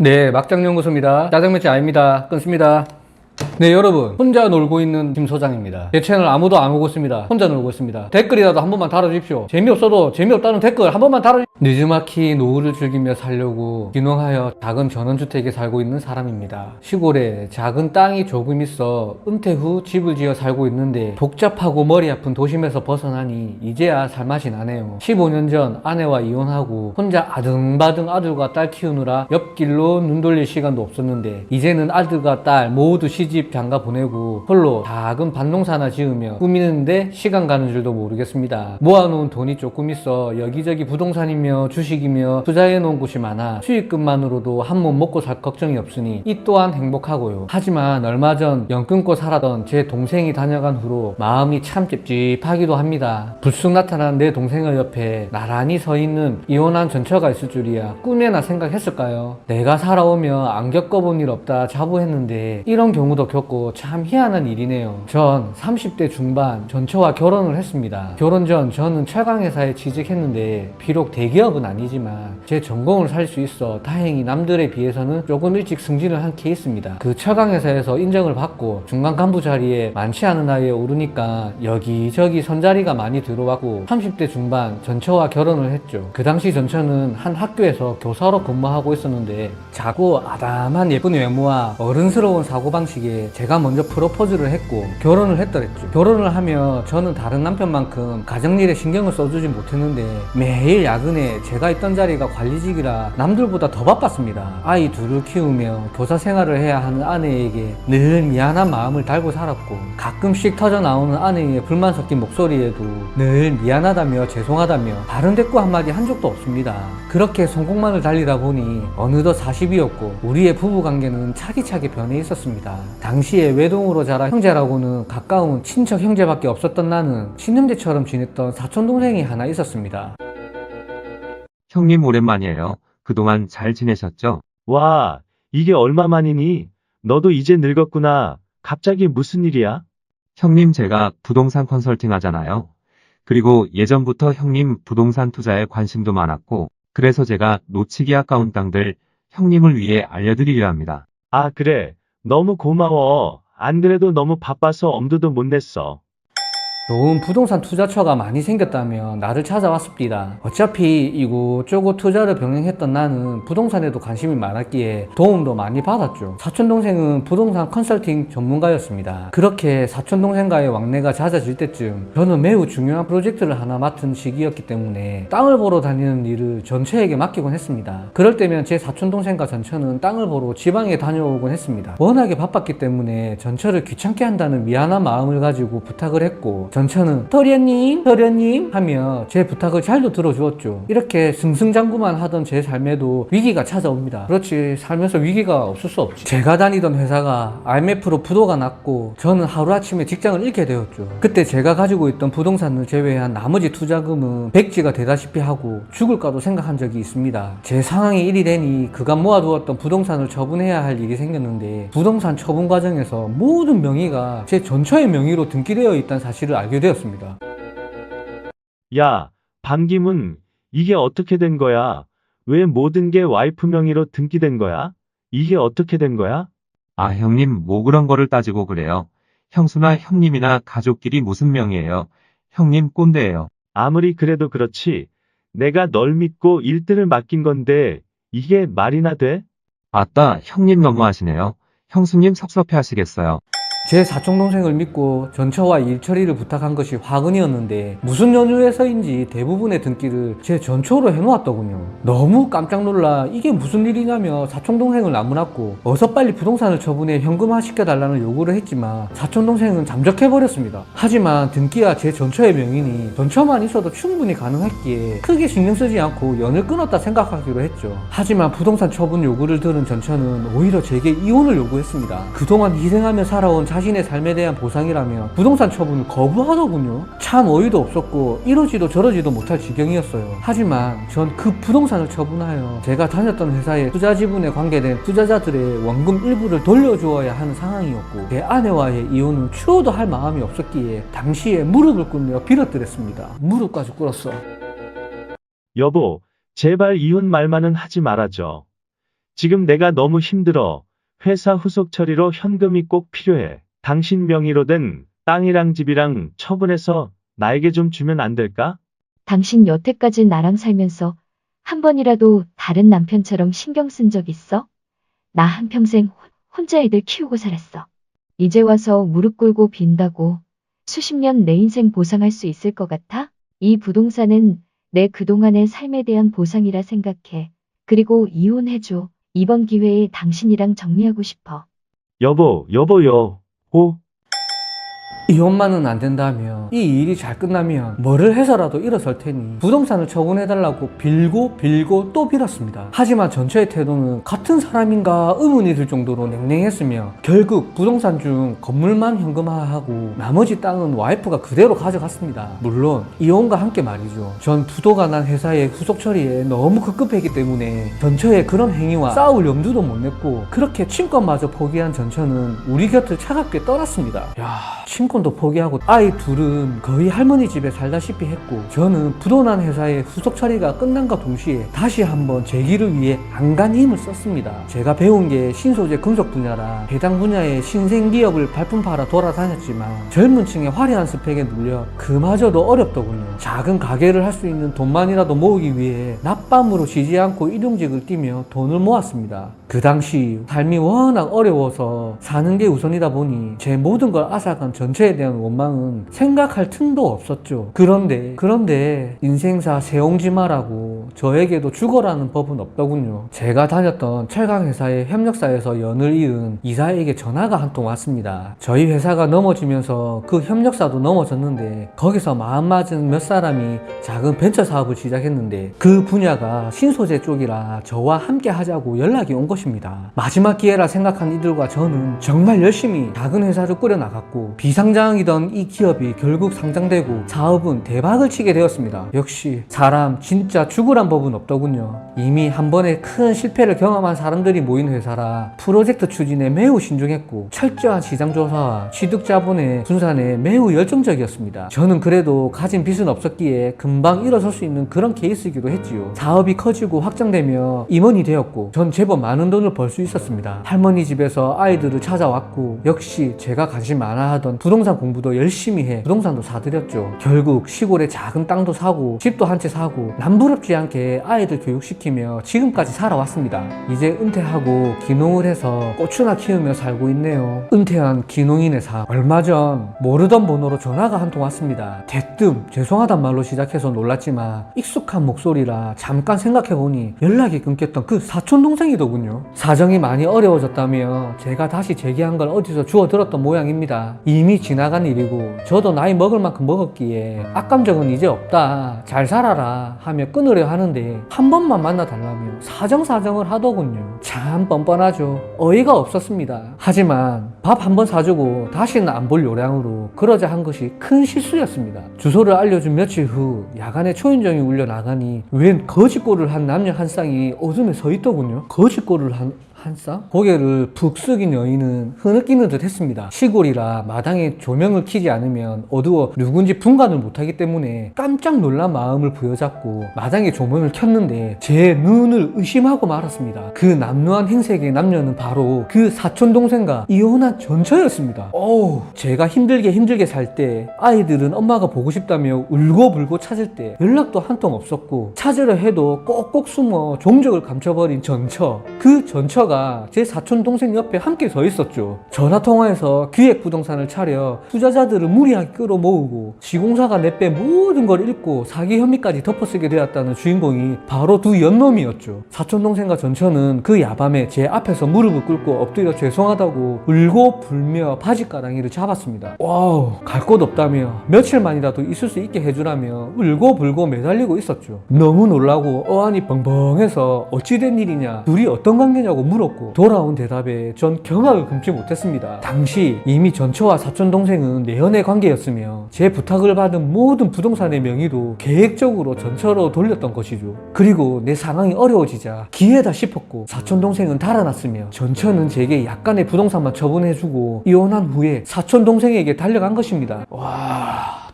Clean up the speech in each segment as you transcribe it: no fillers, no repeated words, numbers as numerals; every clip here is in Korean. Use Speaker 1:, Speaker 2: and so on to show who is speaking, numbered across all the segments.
Speaker 1: 네, 막장연구소입니다. 짜장면집 아닙니다. 끊습니다. 네, 여러분, 혼자 놀고 있는 김 소장입니다. 제 채널 아무도 안 오고 있습니다. 혼자 놀고 있습니다. 댓글이라도 한 번만 달아주십시오. 재미없어도 재미없다는 댓글 한 번만 달아주십시오. 늦지막히 노후를 즐기며 살려고 귀농하여 작은 전원주택에 살고 있는 사람입니다. 시골에 작은 땅이 조금 있어 은퇴 후 집을 지어 살고 있는데 복잡하고 머리 아픈 도심에서 벗어나니 이제야 살맛이 나네요. 15년 전 아내와 이혼하고 혼자 아등바등 아들과 딸 키우느라 옆길로 눈 돌릴 시간도 없었는데 이제는 아들과 딸 모두 시집 장가 보내고 홀로 작은 밭농사나 지으며 꾸미는데 시간 가는 줄도 모르겠습니다. 모아놓은 돈이 조금 있어 여기저기 부동산이며 주식이며 투자해 놓은 곳이 많아 수익금만으로도 한 몸 먹고 살 걱정이 없으니 이 또한 행복하고요. 하지만 얼마 전 연 끊고 살았던 제 동생이 다녀간 후로 마음이 참 찝찝하기도 합니다. 불쑥 나타난 내 동생의 옆에 나란히 서 있는 이혼한 전처가 있을 줄이야 꿈에나 생각했을까요? 내가 살아오며 안 겪어본 일 없다 자부했는데 이런 경우도 겪고 참 희한한 일이네요. 전 30대 중반 전처와 결혼을 했습니다. 결혼 전 저는 철강회사에 취직했는데 비록 대기업은 아니지만 제 전공을 살 수 있어 다행히 남들에 비해서는 조금 일찍 승진을 한 케이스입니다. 그 철강회사에서 인정을 받고 중간 간부 자리에 많지 않은 나이에 오르니까 여기저기 선자리가 많이 들어왔고 30대 중반 전처와 결혼을 했죠. 그 당시 전처는 한 학교에서 교사로 근무하고 있었는데 작고 아담한 예쁜 외모와 어른스러운 사고방식에 제가 먼저 프로포즈를 했고 결혼을 했더랬죠. 결혼을 하며 저는 다른 남편만큼 가정일에 신경을 써주지 못했는데 매일 야근에 제가 있던 자리가 관리직이라 남들보다 더 바빴습니다. 아이 둘을 키우며 교사 생활을 해야 하는 아내에게 늘 미안한 마음을 달고 살았고 가끔씩 터져 나오는 아내의 불만 섞인 목소리에도 늘 미안하다며 죄송하다며 바른 대꾸 한마디 한 적도 없습니다. 그렇게 성공만을 달리다 보니 어느덧 40이었고 우리의 부부관계는 차기차기 변해 있었습니다. 당시에 외동으로 자란 형제라고는 가까운 친척 형제밖에 없었던 나는 친형제처럼 지냈던 사촌동생이 하나 있었습니다.
Speaker 2: 형님 오랜만이에요. 그동안 잘 지내셨죠?
Speaker 3: 와, 이게 얼마만이니? 너도 이제 늙었구나. 갑자기 무슨 일이야?
Speaker 2: 형님 제가 부동산 컨설팅 하잖아요. 그리고 예전부터 형님 부동산 투자에 관심도 많았고 그래서 제가 놓치기 아까운 땅들 형님을 위해 알려드리려 합니다.
Speaker 3: 아, 그래. 너무 고마워. 안 그래도 너무 바빠서 엄두도 못 냈어.
Speaker 1: 좋은 부동산 투자처가 많이 생겼다며 나를 찾아왔습니다. 어차피 이곳저곳 투자를 병행했던 나는 부동산에도 관심이 많았기에 도움도 많이 받았죠. 사촌동생은 부동산 컨설팅 전문가였습니다. 그렇게 사촌동생과의 왕래가 잦아질 때쯤 저는 매우 중요한 프로젝트를 하나 맡은 시기였기 때문에 땅을 보러 다니는 일을 전처에게 맡기곤 했습니다. 그럴 때면 제 사촌동생과 전처는 땅을 보러 지방에 다녀오곤 했습니다. 워낙에 바빴기 때문에 전처를 귀찮게 한다는 미안한 마음을 가지고 부탁을 했고 전처는 도련님 하며 제 부탁을 잘도 들어주었죠. 이렇게 승승장구만 하던 제 삶에도 위기가 찾아옵니다. 그렇지, 살면서 위기가 없을 수 없지. 제가 다니던 회사가 IMF로 부도가 났고 저는 하루아침에 직장을 잃게 되었죠. 그때 제가 가지고 있던 부동산을 제외한 나머지 투자금은 백지가 되다시피 하고 죽을까도 생각한 적이 있습니다. 제 상황이 일이 되니 그간 모아두었던 부동산을 처분해야 할 일이 생겼는데 부동산 처분 과정에서 모든 명의가 제 전처의 명의로 등기되어 있다는 사실을 알게 되었습니다.
Speaker 3: 야, 반기문, 이게 어떻게 된 거야? 왜 모든 게 와이프 명의로 등기된 거야? 이게 어떻게 된 거야?
Speaker 2: 아 형님 뭐 그런 거를 따지고 그래요. 형수나 형님이나 가족끼리 무슨 명이에요. 형님 꼰대예요.
Speaker 3: 아무리 그래도 그렇지. 내가 널 믿고 1등을 맡긴 건데 이게 말이나 돼?
Speaker 2: 아따 형님 너무하시네요. 형수님 섭섭해 하시겠어요.
Speaker 1: 제 사촌동생을 믿고 전처와 일 처리를 부탁한 것이 화근이었는데 무슨 연유에서인지 대부분의 등기를 제 전처로 해놓았더군요. 너무 깜짝 놀라 이게 무슨 일이냐며 사촌동생을 나무랐고 어서 빨리 부동산을 처분해 현금화 시켜달라는 요구를 했지만 사촌동생은 잠적해버렸습니다. 하지만 등기야 제 전처의 명의니 전처만 있어도 충분히 가능했기에 크게 신경 쓰지 않고 연을 끊었다 생각하기로 했죠. 하지만 부동산 처분 요구를 들은 전처는 오히려 제게 이혼을 요구했습니다. 그동안 희생하며 살아온 자신의 삶에 대한 보상이라며 부동산 처분을 거부하더군요. 참 어이도 없었고 이러지도 저러지도 못할 지경이었어요. 하지만 전 그 부동산을 처분하여 제가 다녔던 회사의 투자 지분에 관계된 투자자들의 원금 일부를 돌려주어야 하는 상황이었고 제 아내와의 이혼은 추호도 할 마음이 없었기에 당시에 무릎을 꿇며 빌어드렸습니다. 무릎까지 꿇었어.
Speaker 3: 여보, 제발 이혼 말만은 하지 말아줘. 지금 내가 너무 힘들어. 회사 후속 처리로 현금이 꼭 필요해. 당신 명의로 된 땅이랑 집이랑 처분해서 나에게 좀 주면 안 될까?
Speaker 4: 당신 여태까지 나랑 살면서 한 번이라도 다른 남편처럼 신경 쓴 적 있어? 나 한평생 혼자 애들 키우고 살았어. 이제 와서 무릎 꿇고 빈다고 수십 년 내 인생 보상할 수 있을 것 같아? 이 부동산은 내 그동안의 삶에 대한 보상이라 생각해. 그리고 이혼해줘. 이번 기회에 당신이랑 정리하고 싶어.
Speaker 3: 여보.
Speaker 1: 이혼만은 안 된다면, 이 일이 잘 끝나면 뭐를 해서라도 일어설 테니 부동산을 처분해달라고 빌고 또 빌었습니다. 하지만 전처의 태도는 같은 사람인가 의문이 들 정도로 냉랭했으며 결국 부동산 중 건물만 현금화하고 나머지 땅은 와이프가 그대로 가져갔습니다. 물론 이혼과 함께 말이죠. 전 부도가 난 회사의 후속 처리에 너무 급급했기 때문에 전처의 그런 행위와 싸울 염두도 못 냈고 그렇게 친권마저 포기한 전처는 우리 곁을 차갑게 떠났습니다. 친권도 포기하고 아이 둘은 거의 할머니 집에 살다시피 했고 저는 부도난 회사의 후속 처리가 끝난과 동시에 다시 한번 제 길을 위해 안간 힘을 썼습니다. 제가 배운 게 신소재 금속 분야라 해당 분야의 신생 기업을 발품 팔아 돌아다녔지만 젊은 층의 화려한 스펙에 눌려 그마저도 어렵더군요. 작은 가게를 할 수 있는 돈만이라도 모으기 위해 낮밤으로 쉬지 않고 일용직을 뛰며 돈을 모았습니다. 그 당시 삶이 워낙 어려워서 사는 게 우선이다 보니 제 모든 걸 앗아간 전처에 대한 원망은 생각할 틈도 없었죠. 그런데 인생사 세옹지마라고 저에게도 죽어라는 법은 없더군요. 제가 다녔던 철강회사의 협력사에서 연을 이은 이사에게 전화가 한 통 왔습니다. 저희 회사가 넘어지면서 그 협력사도 넘어졌는데 거기서 마음 맞은 몇 사람이 작은 벤처 사업을 시작했는데 그 분야가 신소재 쪽이라 저와 함께 하자고 연락이 온 것입니다. 마지막 기회라 생각한 이들과 저는 정말 열심히 작은 회사를 꾸려나갔고 비상장이던 이 기업이 결국 상장되고 사업은 대박을 치게 되었습니다. 역시 사람 진짜 죽으란 법은 없더군요. 이미 한 번에 큰 실패를 경험한 사람들이 모인 회사라 프로젝트 추진에 매우 신중했고 철저한 시장조사와 취득자본의 분산에 매우 열정적이었습니다. 저는 그래도 가진 빚은 없었기에 금방 일어설 수 있는 그런 케이스이기도 했지요. 사업이 커지고 확장되며 임원이 되었고 전 제법 많은 돈을 벌 수 있었습니다. 할머니 집에서 아이들을 찾아왔고 역시 제가 관심 많아 하던 부동산 공부도 열심히 해 부동산도 사들였죠. 결국 시골에 작은 땅도 사고 집도 한 채 사고 남부럽지 않게 아이들 교육시키며 지금까지 살아왔습니다. 이제 은퇴하고 기농을 해서 고추나 키우며 살고 있네요. 은퇴한 기농인의 삶. 얼마 전 모르던 번호로 전화가 한 통 왔습니다. 대뜸 죄송하단 말로 시작해서 놀랐지만 익숙한 목소리라 잠깐 생각해보니 연락이 끊겼던 그 사촌동생이더군요. 사정이 많이 어려워졌다며 제가 다시 제기한 걸 어디서 주워 들었던 모양입니다. 이미 지나간 일이고 저도 나이 먹을 만큼 먹었기에 악감정은 이제 없다, 잘 살아라 하며 끊으려 하는데 한 번만 만나달라며 사정을 하더군요. 참 뻔뻔하죠. 어이가 없었습니다. 하지만 밥 한 번 사주고 다시는 안 볼 요량으로 그러자 한 것이 큰 실수였습니다. 주소를 알려준 며칠 후 야간에 초인종이 울려 나가니 웬 거짓골을 한 남녀 한 쌍이 어둠에 서 있더군요. 거짓골을 한 쌍? 고개를 푹 숙인 여인은 흐느끼는 듯 했습니다. 시골이라 마당에 조명을 켜지 않으면 어두워 누군지 분간을 못하기 때문에 깜짝 놀란 마음을 부여잡고 마당에 조명을 켰는데 제 눈을 의심하고 말았습니다. 그 남루한 행색의 남녀는 바로 그 사촌동생과 이혼한 전처였습니다. 제가 힘들게 살 때 아이들은 엄마가 보고 싶다며 울고불고 찾을 때 연락도 한 통 없었고 찾으려 해도 꼭꼭 숨어 종적을 감춰버린 전처. 그 전처가 제 사촌동생 옆에 함께 서 있었죠. 전화통화에서 기획부동산을 차려 투자자들을 무리하게 끌어모으고 시공사가 내빼 모든 걸 읽고 사기 혐의까지 덮어쓰게 되었다는 주인공이 바로 두 연놈이었죠. 사촌동생과 전처는 그 야밤에 제 앞에서 무릎을 꿇고 엎드려 죄송하다고 울고 불며 바지가랑이를 잡았습니다. 갈 곳 없다며 며칠만이라도 있을 수 있게 해주라며 울고 불고 매달리고 있었죠. 너무 놀라고 어안이 벙벙해서 어찌 된 일이냐, 둘이 어떤 관계냐고 물었고 돌아온 대답에 전 경악을 금치 못했습니다. 당시 이미 전처와 사촌동생은 내연의 관계였으며 제 부탁을 받은 모든 부동산의 명의도 계획적으로 전처로 돌렸던 것이죠. 그리고 내 상황이 어려워지자 기회다 싶었고 사촌동생은 달아났으며 전처는 제게 약간의 부동산만 처분해주고 이혼한 후에 사촌동생에게 달려간 것입니다.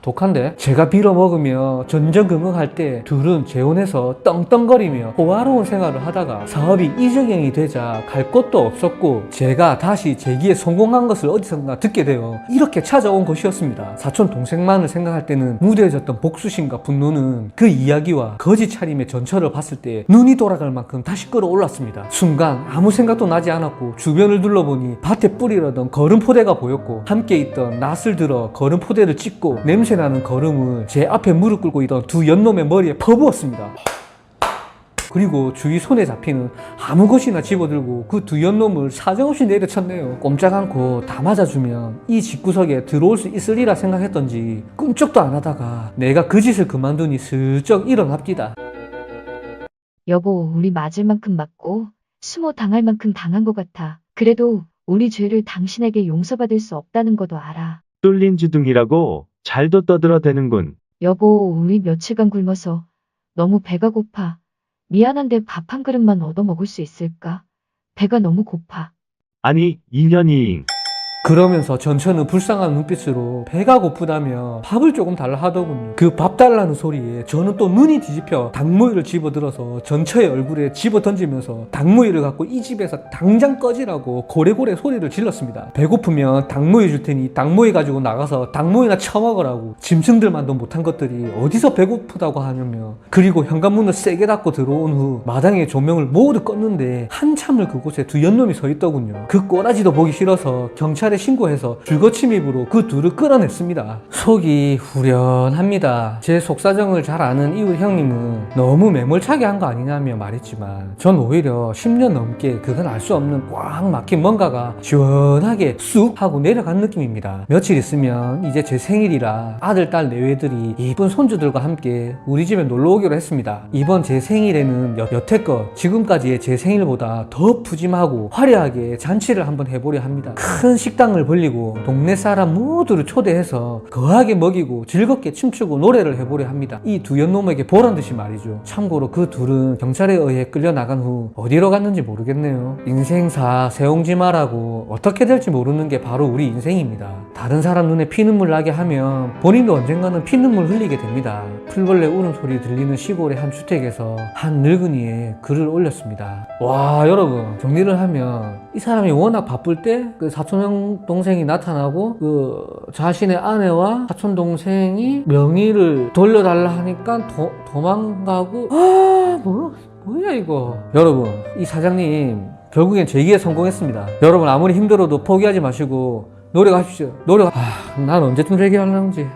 Speaker 1: 독한데? 제가 빌어먹으며 전전긍긍할 때 둘은 재혼해서 떵떵거리며 호화로운 생활을 하다가 사업이 이적행이 되자 갈 곳도 없었고 제가 다시 재기에 성공한 것을 어디선가 듣게 되어 이렇게 찾아온 것이었습니다. 사촌 동생만을 생각할 때는 무뎌졌던 복수심과 분노는 그 이야기와 거짓 차림의 전철을 봤을 때 눈이 돌아갈 만큼 다시 끌어올랐습니다. 순간 아무 생각도 나지 않았고 주변을 둘러보니 밭에 뿌리려던 거름포대가 보였고 함께 있던 낫을 들어 거름포대를 찢고 냄새나는 거름을 제 앞에 무릎 꿇고 있던 두 연놈의 머리에 퍼부었습니다. 그리고 주위 손에 잡히는 아무 것이나 집어들고 그 두 연놈을 사정없이 내려쳤네요. 꼼짝 않고 다 맞아주면 이 집구석에 들어올 수 있으리라 생각했던지 끔찍도 안 하다가 내가 그 짓을 그만두니 슬쩍 일어납디다.
Speaker 4: 여보, 우리 맞을 만큼 맞고 수모 당할 만큼 당한 것 같아. 그래도 우리 죄를 당신에게 용서받을 수 없다는 것도 알아.
Speaker 3: 뚫린 주둥이라고 잘도 떠들어대는군.
Speaker 4: 여보, 우리 며칠간 굶어서 너무 배가 고파. 미안한데 밥 한 그릇만 얻어 먹을 수 있을까? 배가 너무 고파.
Speaker 3: 아니, 인연이.
Speaker 1: 그러면서 전처는 불쌍한 눈빛으로 배가 고프다며 밥을 조금 달라 하더군요. 그 밥 달라는 소리에 저는 또 눈이 뒤집혀 닭모이를 집어들어서 전처의 얼굴에 집어 던지면서 닭모이를 갖고 이 집에서 당장 꺼지라고 고래고래 소리를 질렀습니다. 배고프면 닭모이 줄 테니 닭모이 가지고 나가서 닭모이나 처먹으라고. 짐승들만도 못한 것들이 어디서 배고프다고 하냐며. 그리고 현관문을 세게 닫고 들어온 후 마당에 조명을 모두 껐는데 한참을 그곳에 두 연놈이 서 있더군요. 그 꼬라지도 보기 싫어서 경찰에 신고해서 줄거침입으로 그 둘을 끌어냈습니다. 속이 후련합니다. 제 속사정을 잘 아는 이웃 형님은 너무 매몰차게 한 거 아니냐며 말했지만 전 오히려 10년 넘게 그건 알 수 없는 꽉 막힌 뭔가가 시원하게 쑥 하고 내려간 느낌입니다. 며칠 있으면 이제 제 생일이라 아들, 딸 내외들이 이쁜 손주들과 함께 우리 집에 놀러 오기로 했습니다. 이번 제 생일에는 여태껏 지금까지의 제 생일보다 더 푸짐하고 화려하게 잔치를 한번 해보려 합니다. 큰 식당을 벌리고 동네 사람 모두를 초대해서 거하게 먹이고 즐겁게 춤추고 노래를 해보려 합니다. 이 두 연놈에게 보란 듯이 말이죠. 참고로 그 둘은 경찰에 의해 끌려나간 후 어디로 갔는지 모르겠네요. 인생사 세옹지마라고 어떻게 될지 모르는 게 바로 우리 인생입니다. 다른 사람 눈에 피눈물 나게 하면 본인도 언젠가는 피눈물 흘리게 됩니다. 풀벌레 울음소리 들리는 시골의 한 주택에서 한 늙은이의 글을 올렸습니다. 와, 여러분, 정리를 하면 이 사람이 워낙 바쁠 때 그 사촌 동생이 나타나고 그 자신의 아내와 사촌 동생이 명의를 돌려달라 하니까 도망가고 뭐야 이거. 여러분, 이 사장님 결국엔 재기에 성공했습니다. 여러분, 아무리 힘들어도 포기하지 마시고 노력하십시오. 난 언제쯤 재기하려는지.